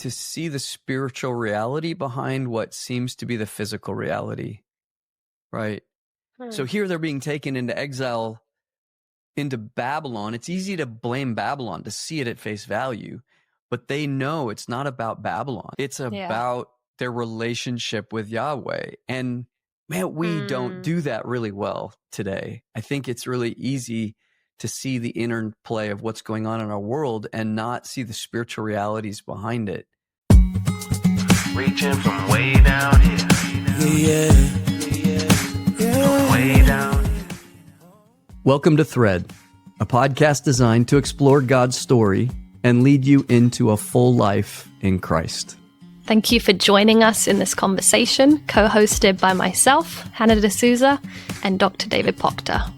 to see the spiritual reality behind what seems to be the physical reality, right? So here they're being taken into exile into Babylon. It's easy to blame Babylon, to see it at face value, but they know it's not about Babylon. It's about their relationship with Yahweh. And man, we don't do that really well today. I think it's really easy to see the interplay of what's going on in our world and not see the spiritual realities behind it. Reaching from way down here. From way down here. Welcome to Thread, a podcast designed to explore God's story and lead you into a full life in Christ. Thank you for joining us in this conversation, co-hosted by myself, Hannah DeSouza, and Dr. David Pocta.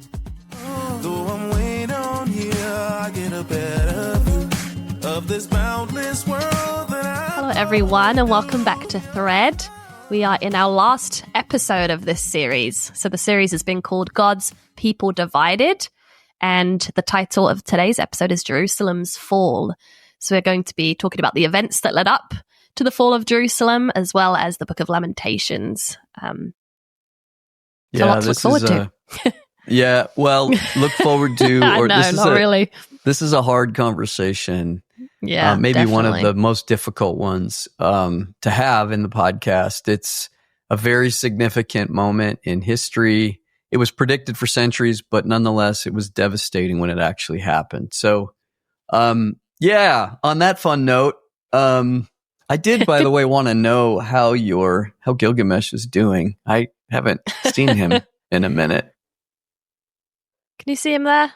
Hello, everyone, and welcome back to Thread. We are in our last episode of this series. So the series has been called God's People Divided, and the title of today's episode is Jerusalem's Fall. So we're going to be talking about the events that led up to the fall of Jerusalem, as well as the Book of Lamentations. A lot to look forward to. Look forward to. Or no, not really. This is a hard conversation. Yeah, maybe definitely one of the most difficult ones to have in the podcast. It's a very significant moment in history. It was predicted for centuries, but nonetheless, it was devastating when it actually happened. So, on that fun note, I did, by the way, want to know how Gilgamesh is doing. I haven't seen him in a minute. Can you see him there?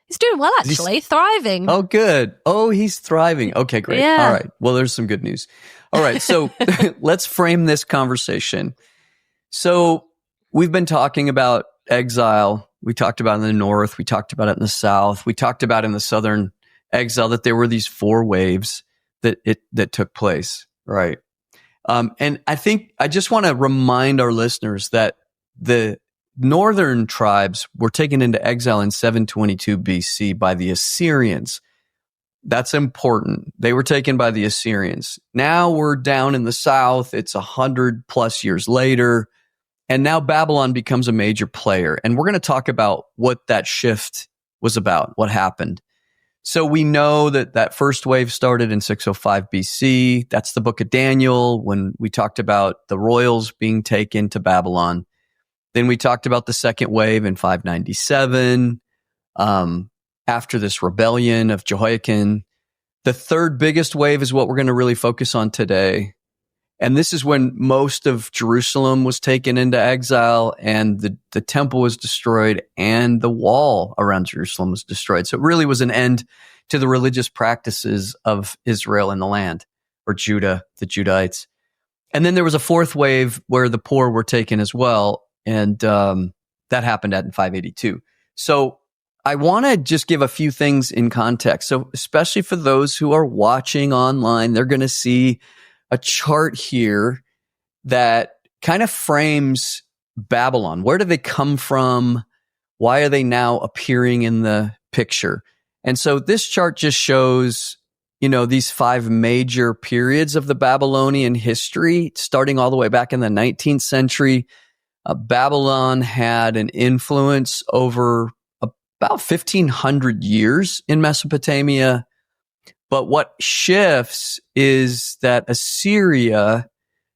He's doing well, actually. Thriving. Oh, good. Oh, he's thriving. Okay, great. Yeah. All right. Well, there's some good news. All right. So let's frame this conversation. So we've been talking about exile. We talked about it in the north. We talked about it in the south. We talked about in the southern exile that there were these 4 waves that took place. Right. And I think I just want to remind our listeners that the northern tribes were taken into exile in 722 BC by the Assyrians. That's important. They were taken by the Assyrians. Now we're down in the south. It's 100 plus years later. And now Babylon becomes a major player. And we're going to talk about what that shift was about, what happened. So we know that first wave started in 605 BC. That's the book of Daniel, when we talked about the royals being taken to Babylon. Then we talked about the second wave in 597, after this rebellion of Jehoiakim. The third biggest wave is what we're going to really focus on today. And this is when most of Jerusalem was taken into exile, and the temple was destroyed, and the wall around Jerusalem was destroyed. So it really was an end to the religious practices of Israel in the land, or Judah, the Judahites. And then there was a fourth wave where the poor were taken as well. And that happened in 582. So I want to just give a few things in context. So especially for those who are watching online, they're going to see a chart here that kind of frames Babylon. Where do they come from? Why are they now appearing in the picture? And so this chart just shows, these 5 major periods of the Babylonian history, starting all the way back in the 19th century. Babylon had an influence over about 1,500 years in Mesopotamia. But what shifts is that Assyria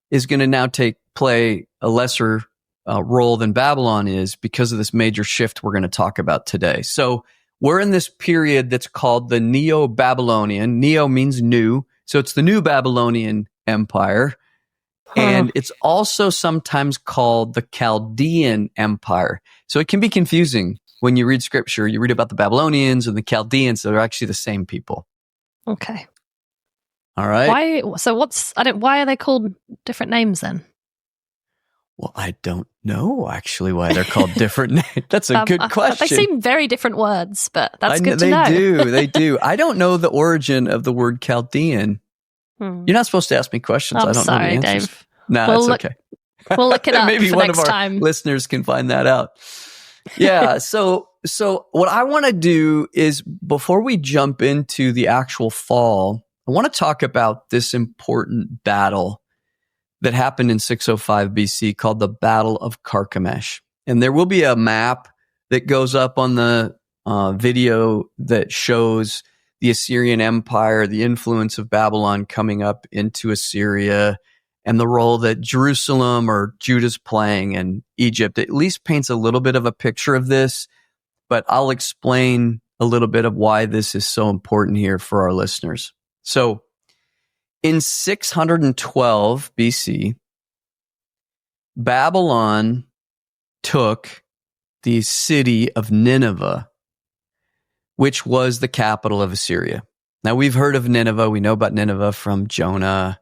is going to now play a lesser role than Babylon is because of this major shift we're going to talk about today. So we're in this period that's called the Neo-Babylonian. Neo means new. So it's the New Babylonian Empire. And it's also sometimes called the Chaldean Empire. So it can be confusing when you read scripture. You read about the Babylonians and the Chaldeans. They're actually the same people. Okay. All right. Why are they called different names then? Well, I don't know actually why they're called different names. That's a good question. They seem very different words, but that's good to know. They do. I don't know the origin of the word Chaldean. You're not supposed to ask me questions. I don't know the answers. Dave. No, that's okay. We'll look it up. Maybe for one next of our time. listeners can find that out. Yeah. So what I want to do is, before we jump into the actual fall I want to talk about this important battle that happened in 605 BC called the Battle of Carchemish. And there will be a map that goes up on the video that shows the Assyrian Empire, the influence of Babylon coming up into Assyria, and the role that Jerusalem or Judah's playing in Egypt. It at least paints a little bit of a picture of this, but I'll explain a little bit of why this is so important here for our listeners. So, in 612 BC, Babylon took the city of Nineveh, which was the capital of Assyria. Now, we've heard of Nineveh. We know about Nineveh from Jonah.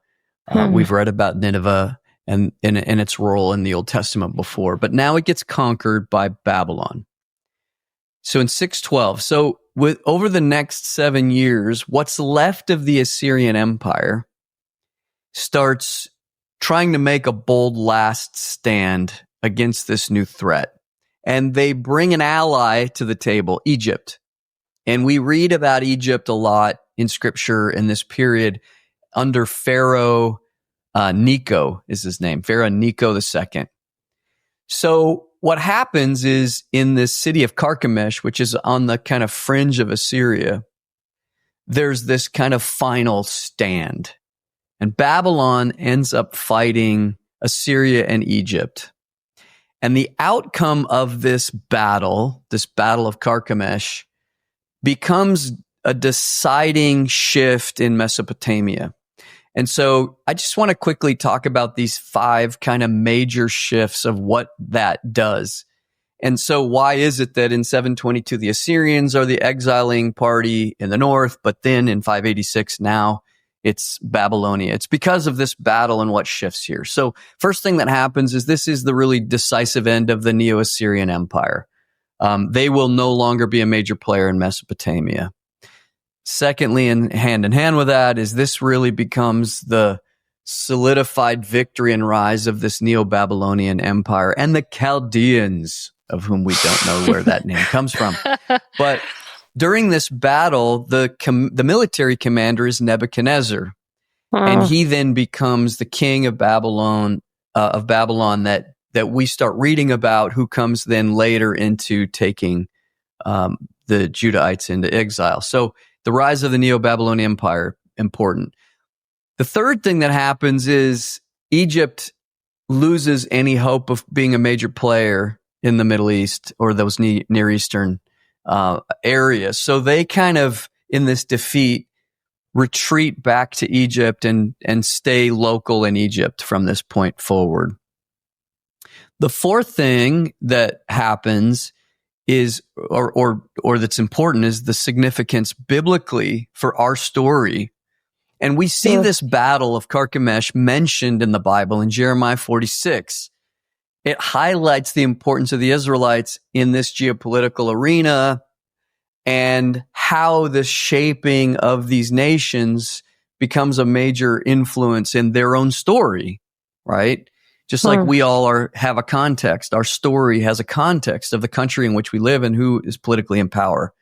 We've read about Nineveh and its role in the Old Testament before, but now it gets conquered by Babylon. So in 612, over the next 7 years, what's left of the Assyrian Empire starts trying to make a bold last stand against this new threat. And they bring an ally to the table, Egypt. And we read about Egypt a lot in scripture in this period under Pharaoh Necho is his name, Pharaoh Necho II. So what happens is in this city of Carchemish, which is on the kind of fringe of Assyria, there's this kind of final stand. And Babylon ends up fighting Assyria and Egypt. And the outcome of this battle of Carchemish, becomes a deciding shift in Mesopotamia. And so I just want to quickly talk about these 5 kind of major shifts of what that does. And so why is it that in 722 the Assyrians are the exiling party in the north, but then in 586 now it's Babylonia? It's because of this battle and what shifts here. So first thing that happens is this is the really decisive end of the Neo-Assyrian Empire. They will no longer be a major player in Mesopotamia. Secondly, and hand with that, is this really becomes the solidified victory and rise of this Neo-Babylonian Empire and the Chaldeans, of whom we don't know where that name comes from. But during this battle, the military commander is Nebuchadnezzar, and he then becomes the king of Babylon that we start reading about, who comes then later into taking the Judahites into exile. So the rise of the Neo-Babylonian Empire, important. The third thing that happens is Egypt loses any hope of being a major player in the Middle East or those Near Eastern areas. So they kind of, in this defeat, retreat back to Egypt and stay local in Egypt from this point forward. The fourth thing that happens is, or that's important, is the significance biblically for our story. And we see this battle of Carchemish mentioned in the Bible in Jeremiah 46. It highlights the importance of the Israelites in this geopolitical arena and how the shaping of these nations becomes a major influence in their own story, right? Just like we all have a context. Our story has a context of the country in which we live and who is politically in power.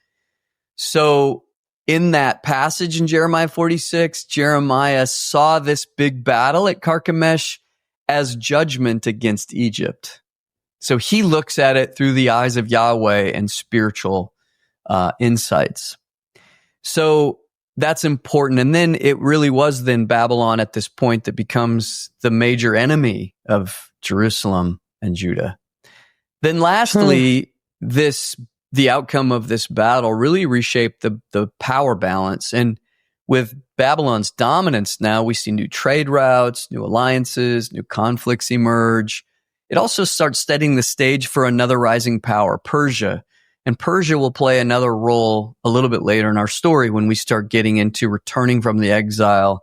So in that passage in Jeremiah 46, Jeremiah saw this big battle at Carchemish as judgment against Egypt. So he looks at it through the eyes of Yahweh and spiritual insights. So that's important. And then it really was then Babylon at this point that becomes the major enemy of Jerusalem and Judah. Then lastly, the outcome of this battle really reshaped the power balance. And with Babylon's dominance now, we see new trade routes, new alliances, new conflicts emerge. It also starts setting the stage for another rising power, Persia. And Persia will play another role a little bit later in our story when we start getting into returning from the exile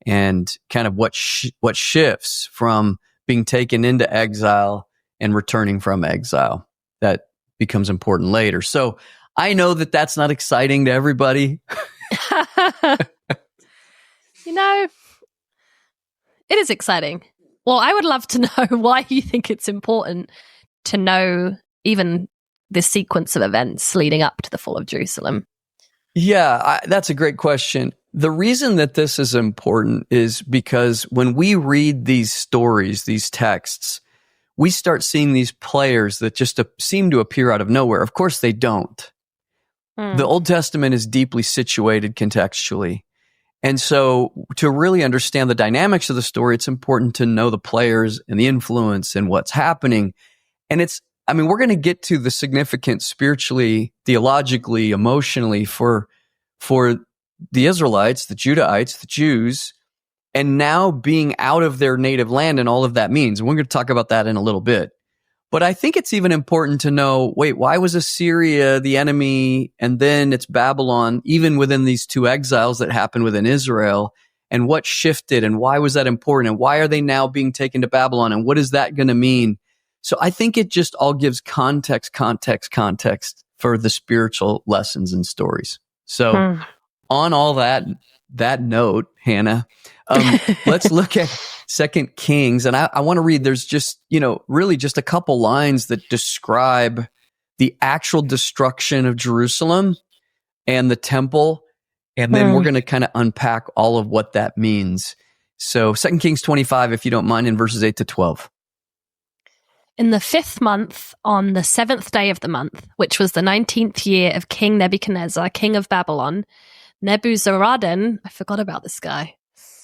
and kind of what shifts from being taken into exile and returning from exile. That becomes important later. So I know that that's not exciting to everybody. It is exciting. Well, I would love to know why you think it's important to know even this sequence of events leading up to the fall of Jerusalem. Yeah, that's a great question. The reason that this is important is because when we read these stories, these texts, we start seeing these players that just seem to appear out of nowhere. Of course, they don't. The Old Testament is deeply situated contextually. And so to really understand the dynamics of the story, it's important to know the players and the influence and what's happening. And we're going to get to the significance spiritually, theologically, emotionally for the Israelites, the Judahites, the Jews, and now being out of their native land and all of that means. And we're going to talk about that in a little bit. But I think it's even important to know, why was Assyria the enemy and then it's Babylon, even within these two exiles that happened within Israel, and what shifted and why was that important and why are they now being taken to Babylon and what is that going to mean? So I think it just all gives context for the spiritual lessons and stories. So on all that note, Hannah, let's look at 2 Kings. And I want to read, there's just, really just a couple lines that describe the actual destruction of Jerusalem and the temple. And then we're going to kind of unpack all of what that means. So 2 Kings 25, if you don't mind, in verses 8 to 12. In the 5th month, on the 7th day of the month, which was the 19th year of King Nebuchadnezzar, king of Babylon, Nebuzaradan, I forgot about this guy.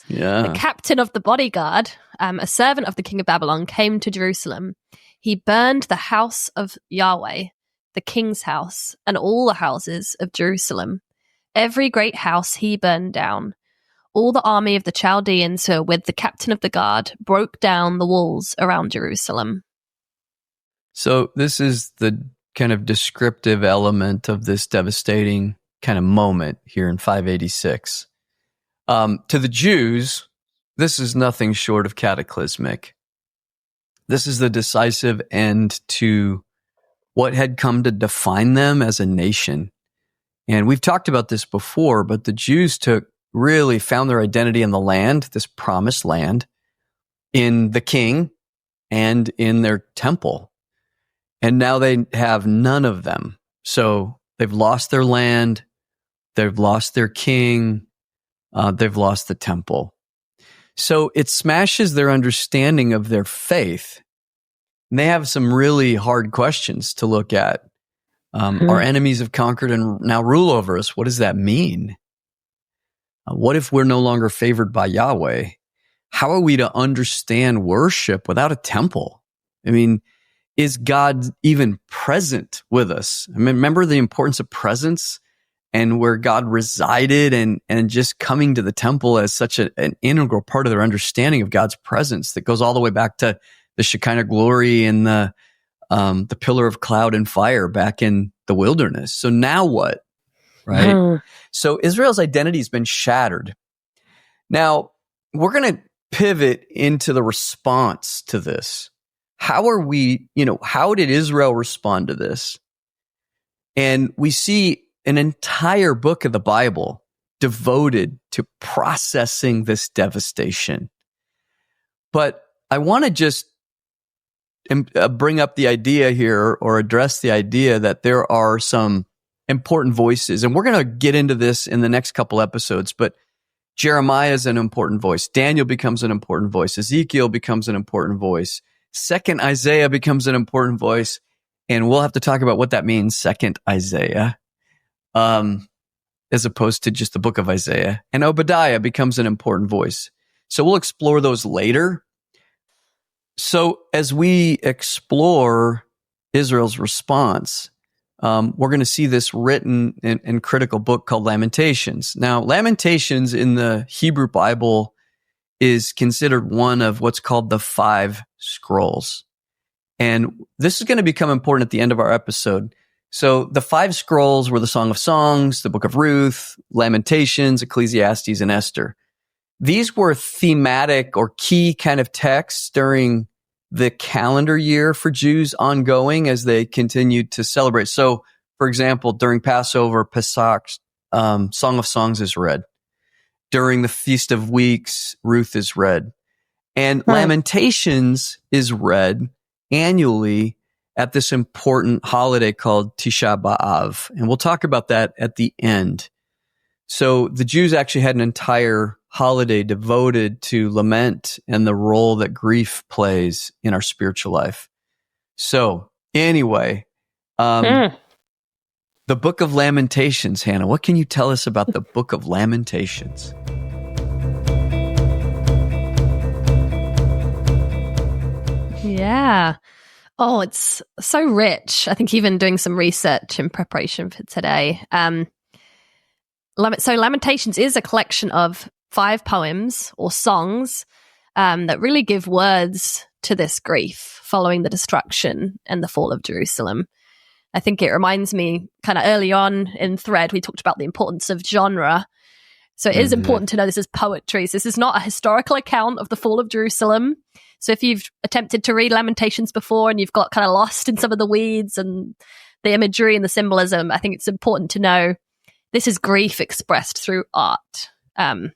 Yeah. The captain of the bodyguard, a servant of the king of Babylon, came to Jerusalem. He burned the house of Yahweh, the king's house, and all the houses of Jerusalem. Every great house he burned down. All the army of the Chaldeans who were with the captain of the guard broke down the walls around Jerusalem. So this is the kind of descriptive element of this devastating kind of moment here in 586. To the Jews, this is nothing short of cataclysmic. This is the decisive end to what had come to define them as a nation. And we've talked about this before, but the Jews really found their identity in the land, this promised land, in the king and in their temple. And now they have none of them. So they've lost their land, they've lost their king, they've lost the temple. So it smashes their understanding of their faith. And they have some really hard questions to look at. Our enemies have conquered and now rule over us. What does that mean? What if we're no longer favored by Yahweh? How are we to understand worship without a temple? I mean, is God even present with us? I mean, remember the importance of presence and where God resided and just coming to the temple as such an integral part of their understanding of God's presence that goes all the way back to the Shekinah glory and the pillar of cloud and fire back in the wilderness. So now what? Right? So Israel's identity has been shattered. Now, we're going to pivot into the response to this. How did Israel respond to this? And we see an entire book of the Bible devoted to processing this devastation. But I want to just bring up the idea here or address the idea that there are some important voices. And we're going to get into this in the next couple episodes, but Jeremiah is an important voice. Daniel becomes an important voice. Ezekiel becomes an important voice. Second Isaiah becomes an important voice. And we'll have to talk about what that means, second Isaiah, as opposed to just the book of Isaiah. And Obadiah becomes an important voice. So we'll explore those later. So as we explore Israel's response, we're going to see this written in critical book called Lamentations. Now, Lamentations in the Hebrew Bible is considered one of what's called the 5 scrolls. And this is going to become important at the end of our episode. So the 5 scrolls were the Song of Songs, the Book of Ruth, Lamentations, Ecclesiastes, and Esther. These were thematic or key kind of texts during the calendar year for Jews ongoing as they continued to celebrate. So, for example, during Passover, Pesach, Song of Songs is read. During the Feast of Weeks, Ruth is read. And Lamentations is read annually at this important holiday called Tisha B'Av. And we'll talk about that at the end. So the Jews actually had an entire holiday devoted to lament and the role that grief plays in our spiritual life. So anyway, the Book of Lamentations, Hannah, what can you tell us about the Book of Lamentations? Yeah. Oh, it's so rich. I think even doing some research in preparation for today. So Lamentations is a collection of 5 poems or songs that really give words to this grief following the destruction and the fall of Jerusalem. I think it reminds me kind of early on in Thread, we talked about the importance of genre. So it is important to know this is poetry. So this is not a historical account of the fall of Jerusalem. So if you've attempted to read Lamentations before and you've got kind of lost in some of the weeds and the imagery and the symbolism, I think it's important to know this is grief expressed through art. And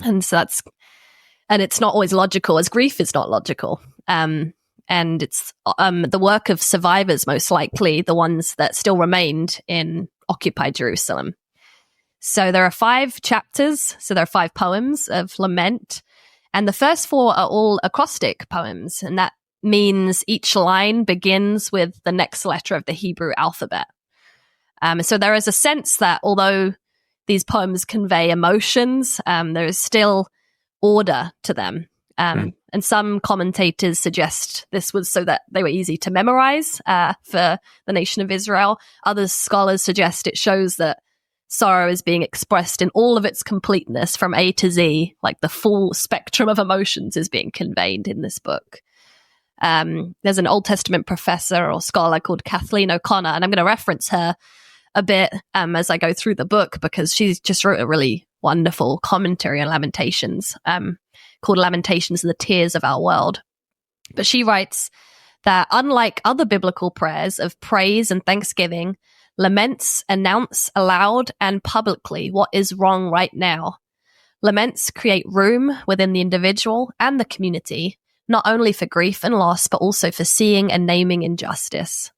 it's not always logical, as grief is not logical. And it's the work of survivors, most likely, the ones that still remained in occupied Jerusalem. So there are 5 chapters, so there are 5 poems of lament, and the first 4 are all acrostic poems, and that means each line begins with the next letter of the Hebrew alphabet. So there is a sense that although these poems convey emotions, there is still order to them. And some commentators suggest this was so that they were easy to memorize for the nation of Israel. Other scholars suggest it shows that sorrow is being expressed in all of its completeness from A to Z, like the full spectrum of emotions is being conveyed in this book. There's an Old Testament professor or scholar called Kathleen O'Connor, and I'm going to reference her a bit as I go through the book because she just wrote a really wonderful commentary on Lamentations called Lamentations and the Tears of Our World. But she writes that unlike other biblical prayers of praise and thanksgiving, laments announce aloud and publicly what is wrong right now. Laments create room within the individual and the community, not only for grief and loss, but also for seeing and naming injustice.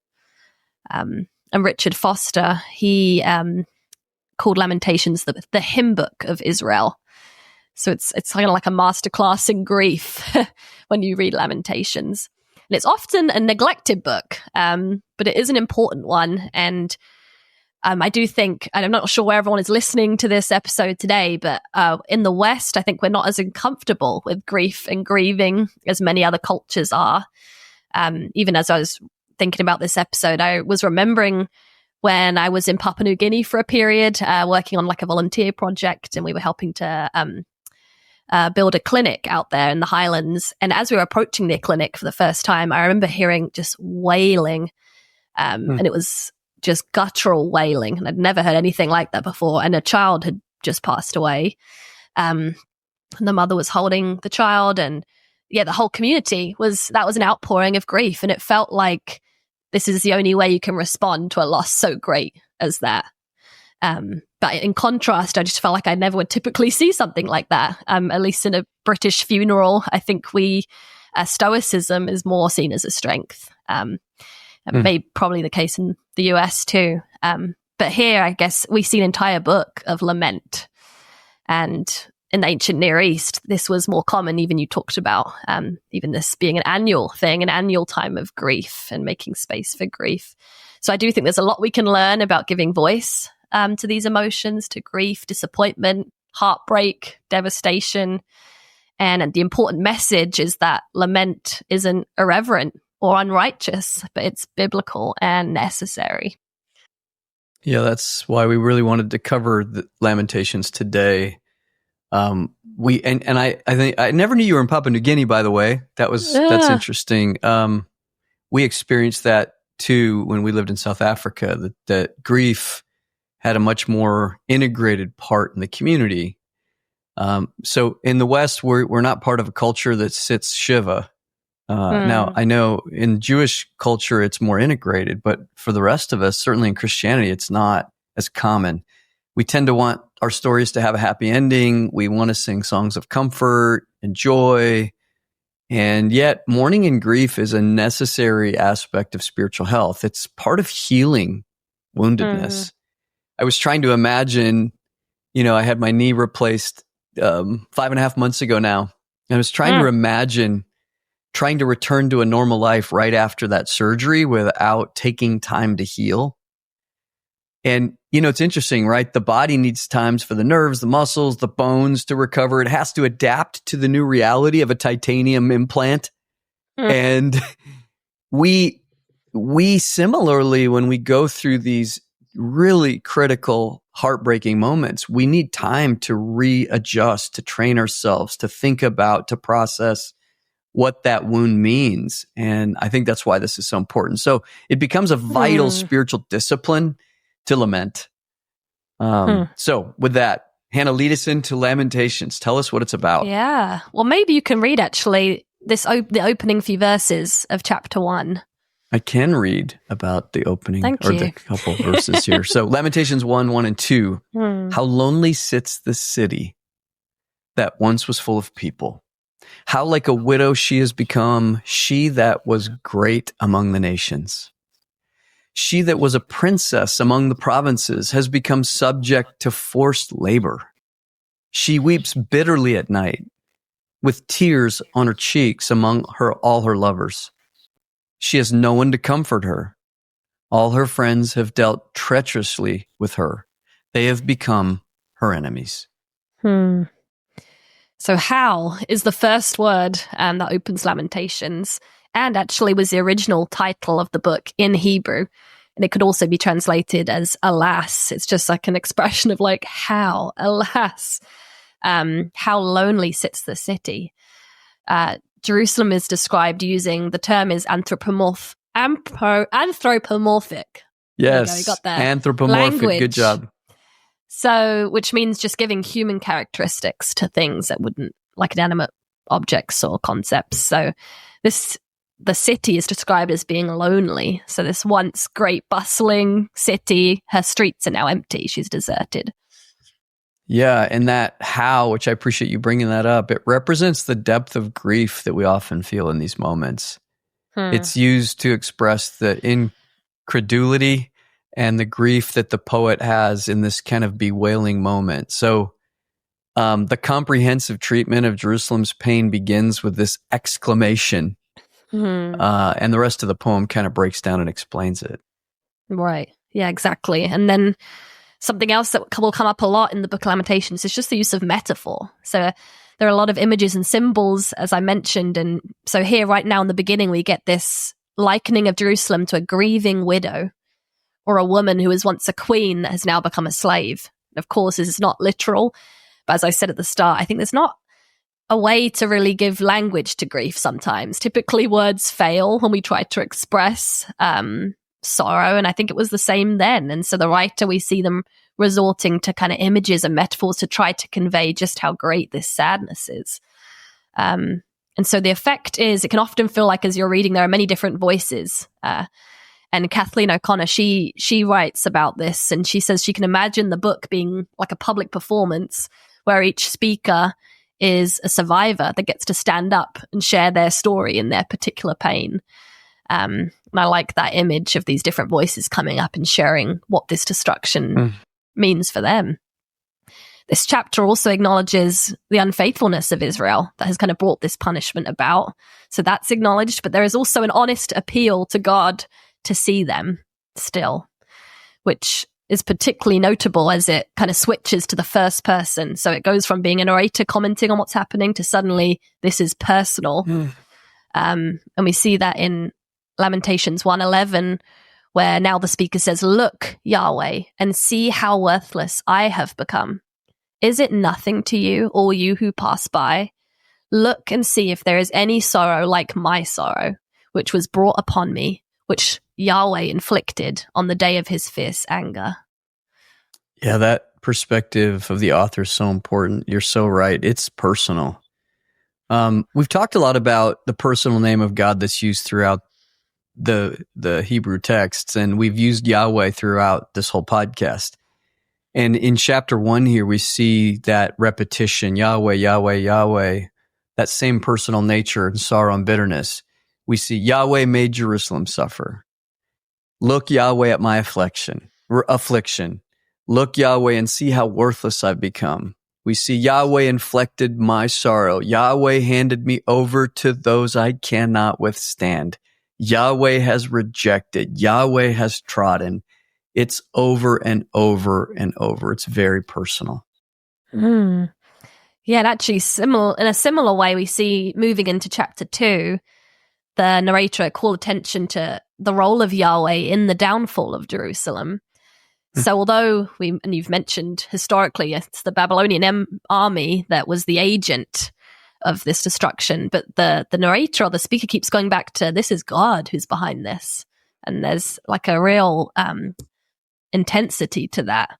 And Richard Foster, he called Lamentations the hymn book of Israel. So it's kind of like a masterclass in grief when you read Lamentations. And it's often a neglected book, but it is an important one. And I do think, and I'm not sure where everyone is listening to this episode today, but in the West, I think we're not as uncomfortable with grief and grieving as many other cultures are. Even as I was thinking about this episode, I was remembering when I was in Papua New Guinea for a period, working on like a volunteer project, and we were helping to build a clinic out there in the highlands. And as we were approaching the clinic for the first time, I remember hearing just wailing, and it was just guttural wailing. And I'd never heard anything like that before. And a child had just passed away. And the mother was holding the child, and the whole community that was an outpouring of grief. And it felt like this is the only way you can respond to a loss so great as that. But in contrast, I just felt like I never would typically see something like that. At least in a British funeral, I think stoicism is more seen as a strength. Probably the case in the US too. But here, I guess we see an entire book of lament. And in the ancient Near East, this was more common. Even you talked about even this being an annual thing, an annual time of grief and making space for grief. So I do think there's a lot we can learn about giving voice to these emotions, to grief, disappointment, heartbreak, devastation. And the important message is that lament isn't irreverent or unrighteous, but it's biblical and necessary. Yeah, that's why we really wanted to cover the Lamentations today. I think I never knew you were in Papua New Guinea, by the way. That's interesting. We experienced that too when we lived in South Africa, that grief had a much more integrated part in the community. So in the West, we're not part of a culture that sits Shiva. Now, I know in Jewish culture, it's more integrated, but for the rest of us, certainly in Christianity, it's not as common. We tend to want our stories to have a happy ending. We want to sing songs of comfort and joy. And yet mourning and grief is a necessary aspect of spiritual health. It's part of healing woundedness. I was trying to imagine, I had my knee replaced 5.5 months ago now. And I was trying to imagine trying to return to a normal life right after that surgery without taking time to heal. And, it's interesting, right? The body needs times for the nerves, the muscles, the bones to recover. It has to adapt to the new reality of a titanium implant. And we similarly, when we go through these really critical, heartbreaking moments, we need time to readjust, to train ourselves, to think about, to process what that wound means. And I think that's why this is so important. So it becomes a vital spiritual discipline to lament. So with that, Hannah, lead us into Lamentations. Tell us what it's about. Yeah. Well, maybe you can read actually the opening few verses of chapter 1. I can read about the opening the couple verses here. So Lamentations 1 and 2. How lonely sits the city that once was full of people. How like a widow she has become, she that was great among the nations. She that was a princess among the provinces has become subject to forced labor. She weeps bitterly at night, with tears on her cheeks among all her lovers. She has no one to comfort her. All her friends have dealt treacherously with her. They have become her enemies. So how is the first word that opens Lamentations, and actually was the original title of the book in Hebrew. And it could also be translated as alas. It's just like an expression of like, how, alas, how lonely sits the city. Jerusalem is described using, the term is anthropomorphic. Yes, you got that. Anthropomorphic, Language. Good job. So, which means just giving human characteristics to things that wouldn't, like inanimate objects or concepts. So the city is described as being lonely. So this once great bustling city, her streets are now empty. She's deserted. Yeah, and that how, which I appreciate you bringing that up, it represents the depth of grief that we often feel in these moments. It's used to express the incredulity and the grief that the poet has in this kind of bewailing moment. So the comprehensive treatment of Jerusalem's pain begins with this exclamation, and the rest of the poem kind of breaks down and explains it. Right. Yeah, exactly. And then something else that will come up a lot in the Book of Lamentations is just the use of metaphor. So there are a lot of images and symbols, as I mentioned. And so here, right now in the beginning, we get this likening of Jerusalem to a grieving widow, or a woman who was once a queen that has now become a slave. And of course, this is not literal. But as I said at the start, I think there's not a way to really give language to grief sometimes. Typically, words fail when we try to express sorrow. And I think it was the same then. And so the writer, we see them resorting to kind of images and metaphors to try to convey just how great this sadness is. And so the effect is, it can often feel like as you're reading, there are many different voices. And Kathleen O'Connor, she writes about this, and she says she can imagine the book being like a public performance where each speaker is a survivor that gets to stand up and share their story and their particular pain. And I like that image of these different voices coming up and sharing what this destruction means for them. This chapter also acknowledges the unfaithfulness of Israel that has kind of brought this punishment about. So that's acknowledged, but there is also an honest appeal to God to see them still, which is particularly notable as it kind of switches to the first person. So it goes from being a narrator commenting on what's happening to suddenly this is personal. And we see that in Lamentations 1:11, where now the speaker says, "Look, Yahweh, and see how worthless I have become. Is it nothing to you, all you who pass by? Look and see if there is any sorrow like my sorrow, which was brought upon me, which Yahweh inflicted on the day of his fierce anger." Yeah, that perspective of the author is so important. You're so right. It's personal. We've talked a lot about the personal name of God that's used throughout the Hebrew texts, and we've used Yahweh throughout this whole podcast. And in chapter 1 here, we see that repetition, Yahweh, Yahweh, Yahweh, that same personal nature and sorrow and bitterness. We see Yahweh made Jerusalem suffer. Look, Yahweh, at my affliction. Look, Yahweh, and see how worthless I've become. We see Yahweh inflicted my sorrow. Yahweh handed me over to those I cannot withstand. Yahweh has rejected. Yahweh has trodden. It's over and over and over. It's very personal. Yeah, and actually, in a similar way, we see moving into chapter 2, the narrator called attention to the role of Yahweh in the downfall of Jerusalem. So although and you've mentioned historically, it's the Babylonian army that was the agent of this destruction, but the narrator or the speaker keeps going back to, this is God who's behind this. And there's like a real intensity to that.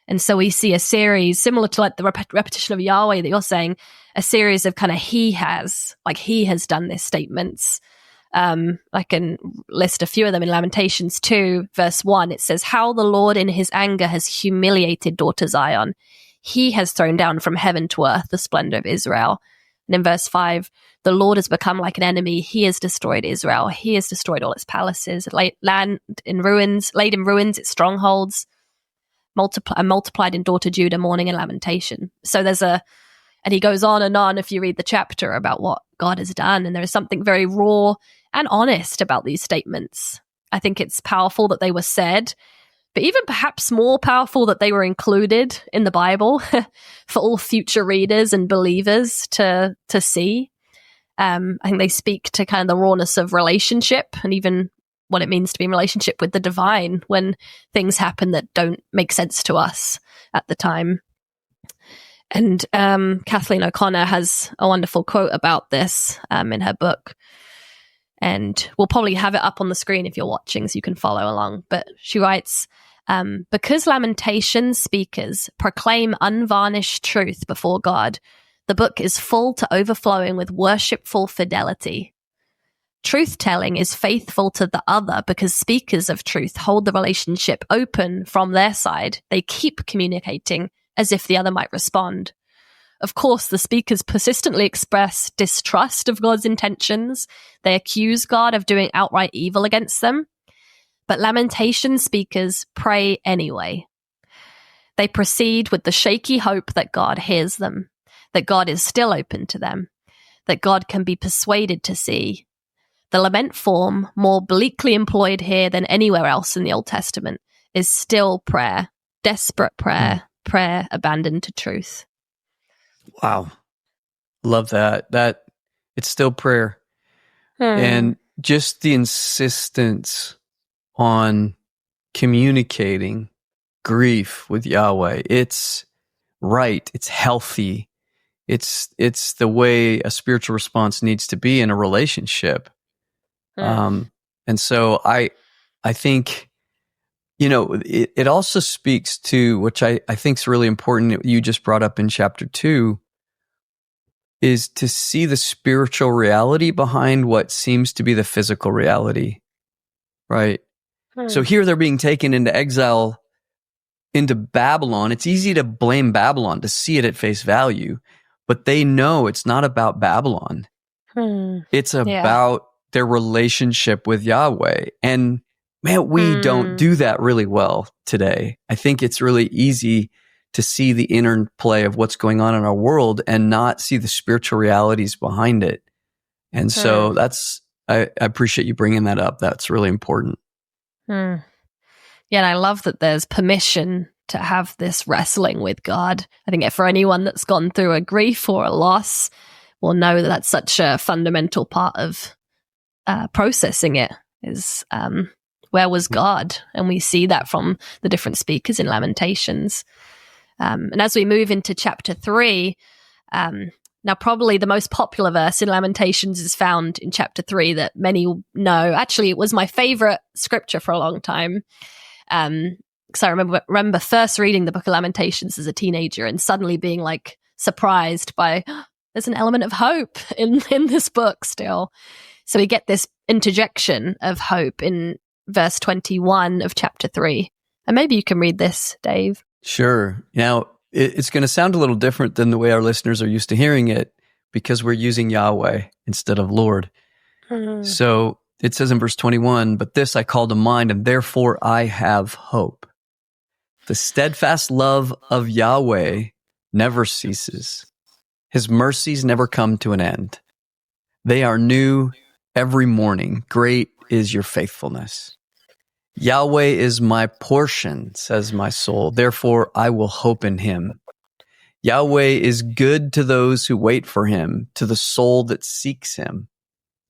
And so we see a series similar to like the repetition of Yahweh that you're saying, a series of kind of he has done this statements. I can list a few of them in Lamentations 2, verse 1. It says, how the Lord in his anger has humiliated daughter Zion. He has thrown down from heaven to earth the splendor of Israel. And in verse 5, the Lord has become like an enemy. He has destroyed Israel. He has destroyed all its palaces, laid in ruins, its strongholds, multiplied in daughter Judah mourning and lamentation. So and he goes on and on if you read the chapter about what God has done. And there is something very raw and honest about these statements. I think it's powerful that they were said, but even perhaps more powerful that they were included in the Bible for all future readers and believers to see. I think they speak to kind of the rawness of relationship and even what it means to be in relationship with the divine when things happen that don't make sense to us at the time. And Kathleen O'Connor has a wonderful quote about this in her book. And we'll probably have it up on the screen if you're watching so you can follow along. But she writes, because Lamentations speakers proclaim unvarnished truth before God, the book is full to overflowing with worshipful fidelity. Truth-telling is faithful to the other because speakers of truth hold the relationship open from their side. They keep communicating as if the other might respond. Of course, the speakers persistently express distrust of God's intentions. They accuse God of doing outright evil against them. But Lamentation speakers pray anyway. They proceed with the shaky hope that God hears them, that God is still open to them, that God can be persuaded to see. The lament form, more bleakly employed here than anywhere else in the Old Testament, is still prayer, desperate prayer, prayer abandoned to truth. Wow. Love that. It's still prayer. And just the insistence on communicating grief with Yahweh. It's right. It's healthy. It's the way a spiritual response needs to be in a relationship. And so I think, it also speaks to, which I think is really important, you just brought up in chapter 2, is to see the spiritual reality behind what seems to be the physical reality, right? So here they're being taken into exile, into Babylon. It's easy to blame Babylon, to see it at face value, but they know it's not about Babylon. It's about their relationship with Yahweh. And man, we don't do that really well today. I think it's really easy to see the interplay of what's going on in our world and not see the spiritual realities behind it. And so I appreciate you bringing that up. That's really important. Yeah, and I love that there's permission to have this wrestling with God. I think for anyone that's gone through a grief or a loss will know that that's such a fundamental part of processing it is where was God? And we see that from the different speakers in Lamentations. And as we move into chapter 3, now probably the most popular verse in Lamentations is found in chapter 3 that many know. Actually, it was my favorite scripture for a long time. Because I remember first reading the Book of Lamentations as a teenager and suddenly being like surprised by there's an element of hope in this book still. So we get this interjection of hope in verse 21 of chapter 3. And maybe you can read this, Dave. Sure. Now, it's going to sound a little different than the way our listeners are used to hearing it because we're using Yahweh instead of Lord. So it says in verse 21, but this I call to mind, and therefore I have hope. The steadfast love of Yahweh never ceases. His mercies never come to an end. They are new every morning. Great is your faithfulness. Yahweh is my portion, says my soul. Therefore, I will hope in him. Yahweh is good to those who wait for him, to the soul that seeks him.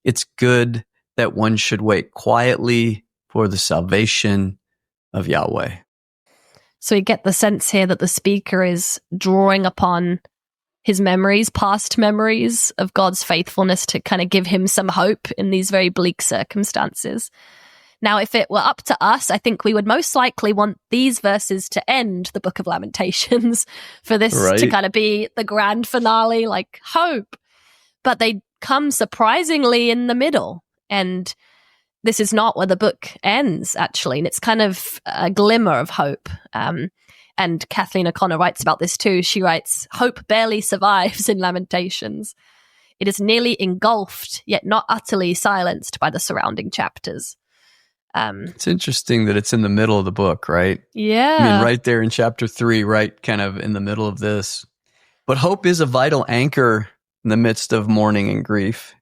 It's good that one should wait quietly for the salvation of Yahweh. So we get the sense here that the speaker is drawing upon his memories, past memories of God's faithfulness to kind of give him some hope in these very bleak circumstances. Now, if it were up to us, I think we would most likely want these verses to end the Book of Lamentations, for this to kind of be the grand finale, like hope. But they come surprisingly in the middle. And this is not where the book ends, actually. And it's kind of a glimmer of hope. And Kathleen O'Connor writes about this too. She writes, "Hope barely survives in Lamentations. It is nearly engulfed, yet not utterly silenced by the surrounding chapters." It's interesting that it's in the middle of the book, right? Yeah. I mean, right there in chapter 3, right kind of in the middle of this. But hope is a vital anchor in the midst of mourning and grief.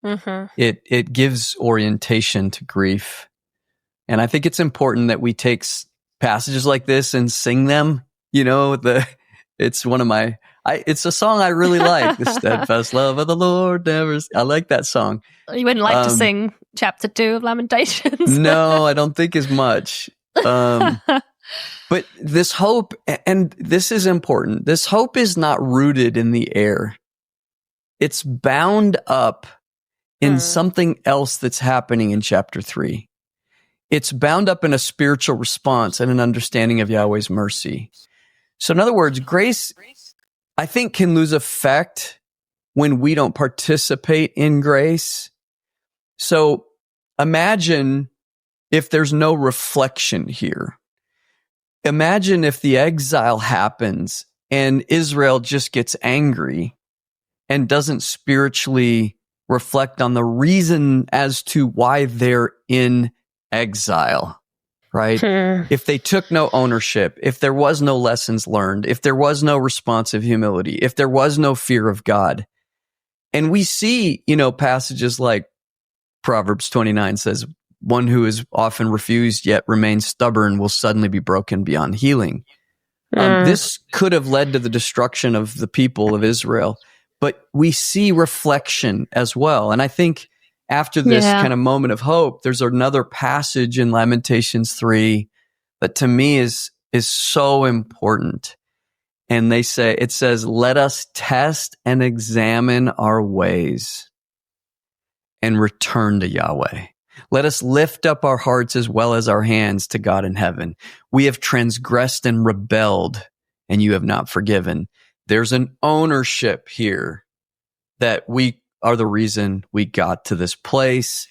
Mm-hmm. It gives orientation to grief. And I think it's important that we take passages like this and sing them. You know, it's one of my, it's a song I really like. The steadfast love of the Lord never. I like that song. You wouldn't like to sing chapter 2 of Lamentations? No, I don't think as much. But this hope, and this is important, this hope is not rooted in the air. It's bound up in something else that's happening in chapter 3. It's bound up in a spiritual response and an understanding of Yahweh's mercy. So in other words, grace, I think, can lose effect when we don't participate in grace. So imagine if there's no reflection here. Imagine if the exile happens and Israel just gets angry and doesn't spiritually reflect on the reason as to why they're in exile, right? If they took no ownership, if there was no lessons learned, if there was no responsive humility, if there was no fear of God. And we see, passages like Proverbs 29 says, "One who is often refused yet remains stubborn will suddenly be broken beyond healing." This could have led to the destruction of the people of Israel, but we see reflection as well. And I think after this kind of moment of hope, there's another passage in Lamentations 3 that to me is so important. And it says, "Let us test and examine our ways and return to Yahweh. Let us lift up our hearts as well as our hands to God in heaven. We have transgressed and rebelled, and you have not forgiven." There's an ownership here that we are the reason we got to this place.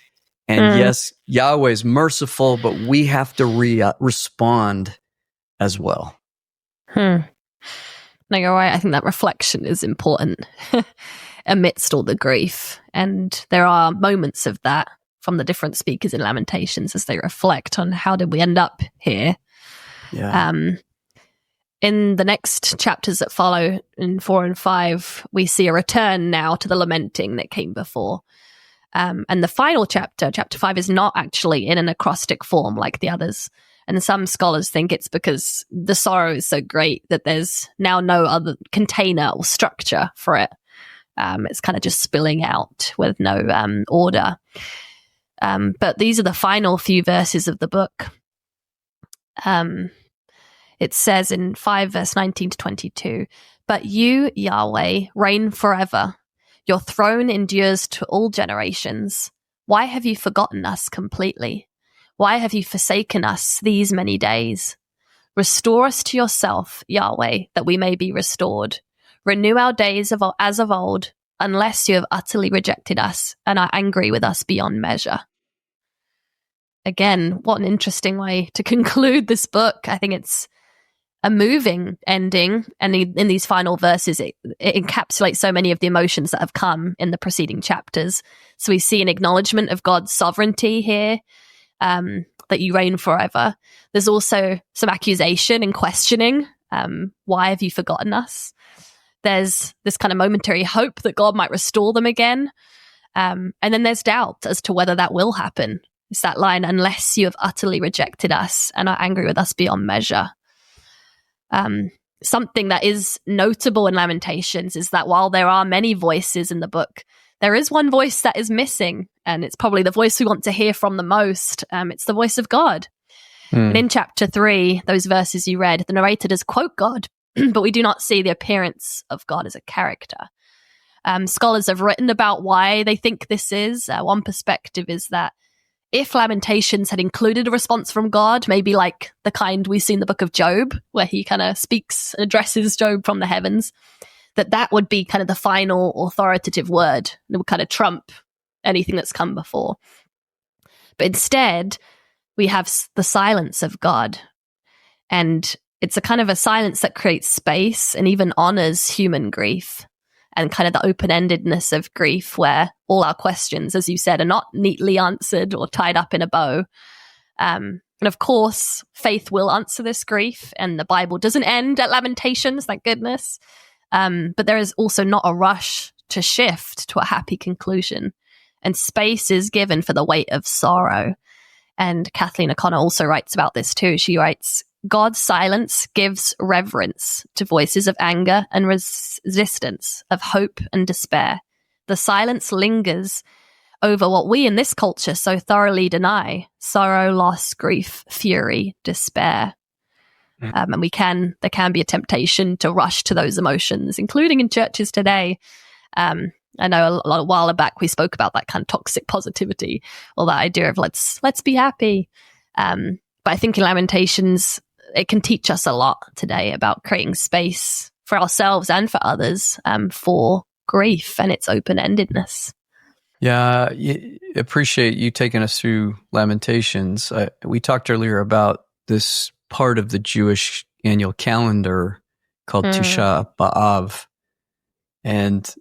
And yes, Yahweh is merciful, but we have to respond as well. No, you're right. I think that reflection is important amidst all the grief. And there are moments of that from the different speakers in Lamentations as they reflect on how did we end up here. Yeah. In the next chapters that follow, in 4 and 5, we see a return now to the lamenting that came before. And the final chapter 5, is not actually in an acrostic form like the others. And some scholars think it's because the sorrow is so great that there's now no other container or structure for it. It's kind of just spilling out with no order. But these are the final few verses of the book. It says in 5 verse 19 to 22, "But you, Yahweh, reign forever. Your throne endures to all generations. Why have you forgotten us completely? Why have you forsaken us these many days? Restore us to yourself, Yahweh, that we may be restored. Renew our days as of old, unless you have utterly rejected us and are angry with us beyond measure." Again, what an interesting way to conclude this book. I think it's a moving ending, and in these final verses it encapsulates so many of the emotions that have come in the preceding chapters. So we see an acknowledgement of God's sovereignty here, that you reign forever. There's also some accusation and questioning. Why have you forgotten us? There's this kind of momentary hope that God might restore them again. And then there's doubt as to whether that will happen. It's that line, unless you have utterly rejected us and are angry with us beyond measure. Something that is notable in Lamentations is that while there are many voices in the book, there is one voice that is missing, and it's probably the voice we want to hear from the most. It's the voice of God. And in chapter 3, those verses you read, the narrator does quote God, but we do not see the appearance of God as a character. Scholars have written about why they think this is. One perspective is that if Lamentations had included a response from God, maybe like the kind we see in the book of Job, where he kind of speaks and addresses Job from the heavens, that would be kind of the final authoritative word. It would kind of trump anything that's come before. But instead, we have the silence of God. And it's a kind of a silence that creates space and even honors human grief and kind of the open-endedness of grief, where all our questions, as you said, are not neatly answered or tied up in a bow. And of course, faith will answer this grief, and the Bible doesn't end at Lamentations, thank goodness. But there is also not a rush to shift to a happy conclusion. And space is given for the weight of sorrow. And Kathleen O'Connor also writes about this too. She writes, God's silence gives reverence to voices of anger and resistance, of hope and despair. The silence lingers over what we in this culture so thoroughly deny: sorrow, loss, grief, fury, despair. And there can be a temptation to rush to those emotions, including in churches today. I know a while back we spoke about that kind of toxic positivity, or that idea of let's be happy. But I think in Lamentations, it can teach us a lot today about creating space for ourselves and for others for grief and its open-endedness. Yeah, appreciate you taking us through Lamentations. We talked earlier about this part of the Jewish annual calendar called Tisha B'Av. And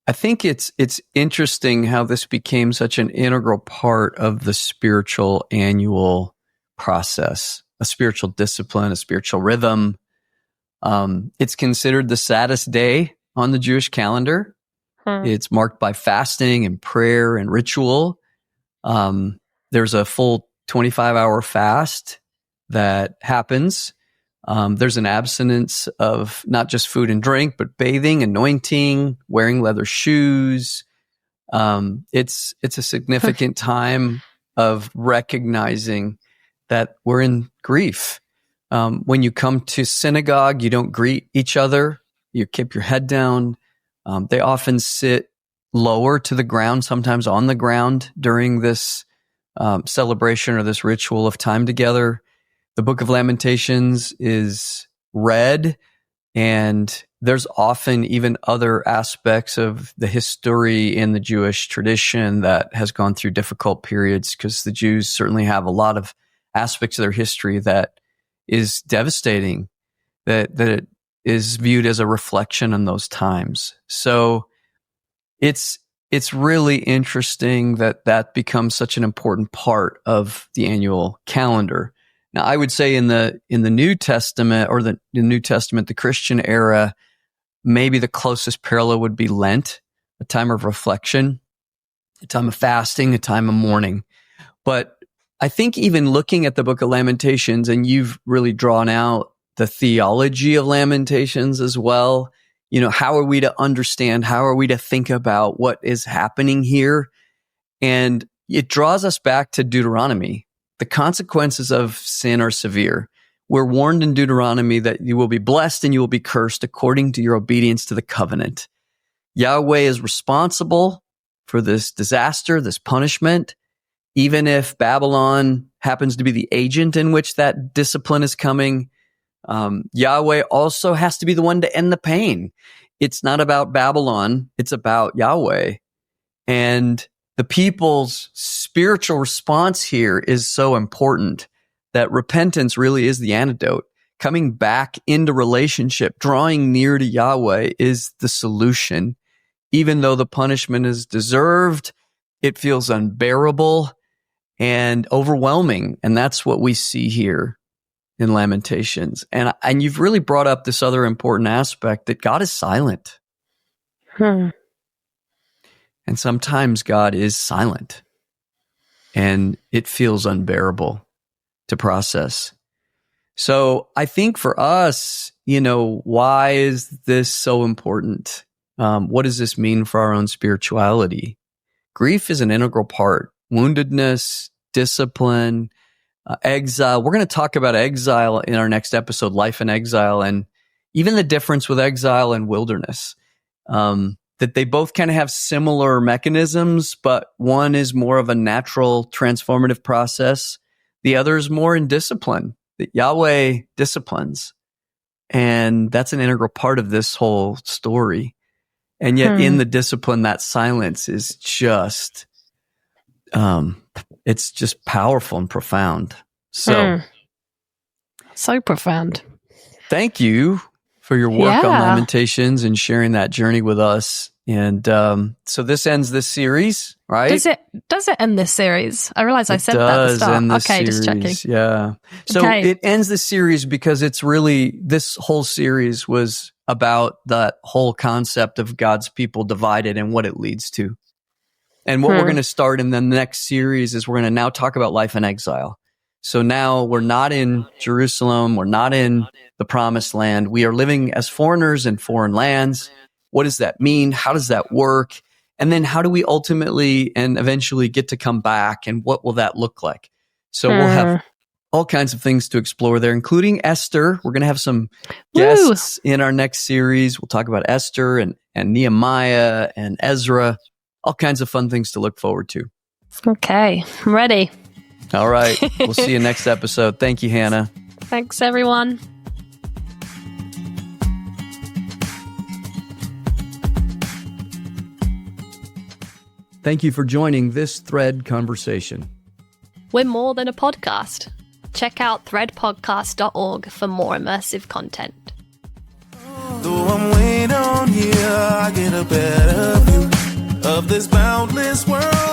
I think it's interesting how this became such an integral part of the spiritual annual process, a spiritual discipline, a spiritual rhythm. It's considered the saddest day on the Jewish calendar. It's marked by fasting and prayer and ritual. There's a full 25-hour fast that happens. There's an abstinence of not just food and drink, but bathing, anointing, wearing leather shoes. It's a significant time of recognizing that we're in grief. When you come to synagogue, you don't greet each other. You keep your head down. They often sit lower to the ground, sometimes on the ground during this celebration or this ritual of time together. The Book of Lamentations is read, and there's often even other aspects of the history in the Jewish tradition that has gone through difficult periods, because the Jews certainly have a lot of aspects of their history that is devastating, that it is viewed as a reflection on those times. So it's really interesting that becomes such an important part of the annual calendar. Now, I would say in the New Testament, or the New Testament, the Christian era, maybe the closest parallel would be Lent, a time of reflection, a time of fasting, a time of mourning. But I think even looking at the Book of Lamentations, and you've really drawn out the theology of Lamentations as well, how are we to understand, how are we to think about what is happening here? And it draws us back to Deuteronomy. The consequences of sin are severe. We're warned in Deuteronomy that you will be blessed and you will be cursed according to your obedience to the covenant. Yahweh is responsible for this disaster, this punishment, even if Babylon happens to be the agent in which that discipline is coming. Yahweh also has to be the one to end the pain. It's not about Babylon, it's about Yahweh. And the people's spiritual response here is so important, that repentance really is the antidote. Coming back into relationship, drawing near to Yahweh is the solution. Even though the punishment is deserved, it feels unbearable. and overwhelming. And that's what we see here in Lamentations. And you've really brought up this other important aspect that God is silent. And sometimes God is silent, and it feels unbearable to process. So I think for us, why is this so important? What does this mean for our own spirituality? Grief is an integral part. Woundedness, discipline, exile. We're going to talk about exile in our next episode, Life in Exile, and even the difference with exile and wilderness. That they both kind of have similar mechanisms, but one is more of a natural transformative process. The other is more in discipline, that Yahweh disciplines. And that's an integral part of this whole story. And yet in the discipline, that silence is just, it's just powerful and profound. So profound. Thank you for your work on Lamentations and sharing that journey with us. And so this ends this series, right? Does it end this series? I realize I said that at the start. Okay, series. just checking. Yeah. So it ends the series because it's really, this whole series was about that whole concept of God's people divided and what it leads to. And what we're going to start in the next series is we're going to now talk about life in exile. So now we're not in Jerusalem. We're not in the promised land. We are living as foreigners in foreign lands. What does that mean? How does that work? And then how do we ultimately and eventually get to come back? And what will that look like? So we'll have all kinds of things to explore there, including Esther. We're going to have some guests in our next series. We'll talk about Esther and Nehemiah and Ezra. All kinds of fun things to look forward to. Okay, I'm ready. All right. We'll see you next episode. Thank you, Hannah. Thanks, everyone. Thank you for joining this Thread conversation. We're more than a podcast. Check out threadpodcast.org for more immersive content. Though I'm way down here, I get a better view of this boundless world.